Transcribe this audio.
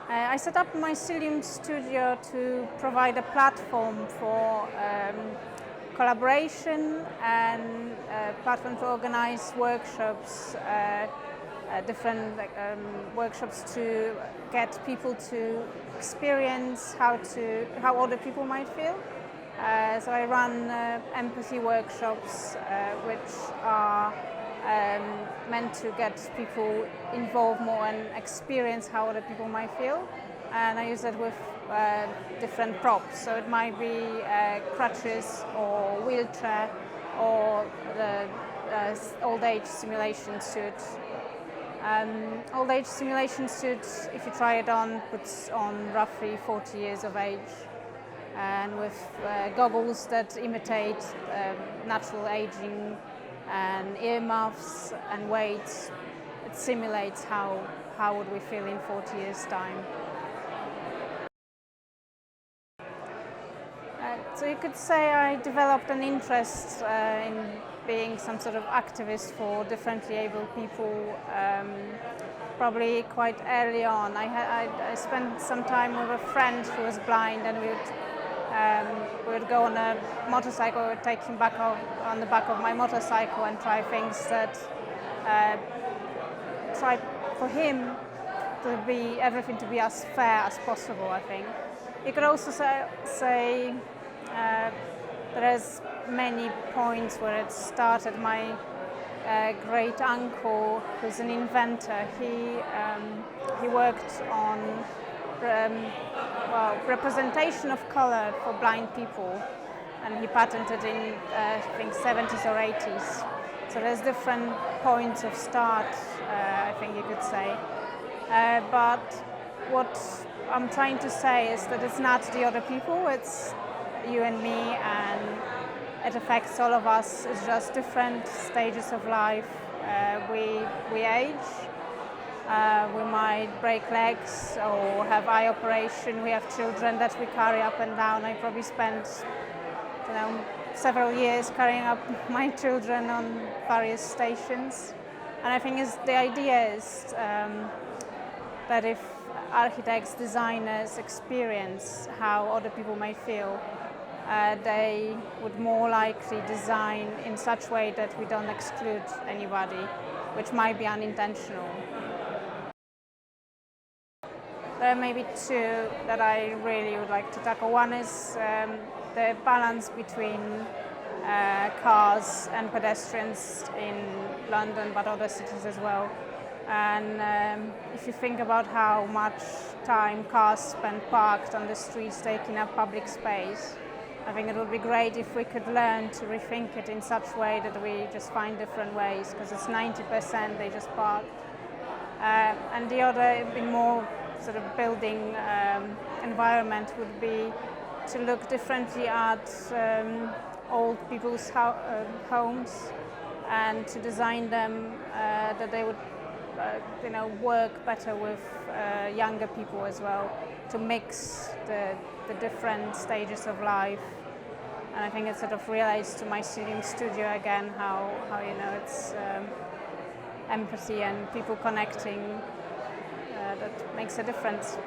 I set up Mycelium Studio to provide a platform for collaboration and a platform to organize workshops, different workshops to get people to experience how other people might feel. So I run empathy workshops, which are meant to get people involved more and experience how other people might feel. And I use it with different props. So it might be crutches or wheelchair or the old age simulation suit. Old age simulation suit, if you try it on, puts on roughly 40 years of age. And with goggles that imitate natural aging and earmuffs and weights, it simulates how would we feel in 40 years' time. So you could say I developed an interest in being some sort of activist for differently able people probably quite early on. I spent some time with a friend who was blind, and we would go on a motorcycle. I would take him back on the back of my motorcycle and try things that try for him to be everything to be as fair as possible, I think. You could also say there's many points where it started. My great uncle, who's an inventor, he worked on representation of color for blind people, and he patented in I think 70s or 80s. So there's different points of start, I think you could say. But what I'm trying to say is that it's not the other people, it's you and me, and it affects all of us. It's just different stages of life. We age. We might break legs or have eye operation. We have children that we carry up and down. I probably spent, several years carrying up my children on various stations. And I think the idea is that if architects, designers experience how other people may feel, they would more likely design in such a way that we don't exclude anybody, which might be unintentional. There are maybe two that I really would like to tackle. One is the balance between cars and pedestrians in London, but other cities as well. And if you think about how much time cars spend parked on the streets taking up public space, I think it would be great if we could learn to rethink it in such a way that we just find different ways, because it's 90% they just park. And the other, in more sort of building environment, would be to look differently at old people's homes and to design them that they would work better with younger people as well, to mix the different stages of life. And I think it sort of relates to Mycelium Studio again, how it's empathy and people connecting that makes a difference.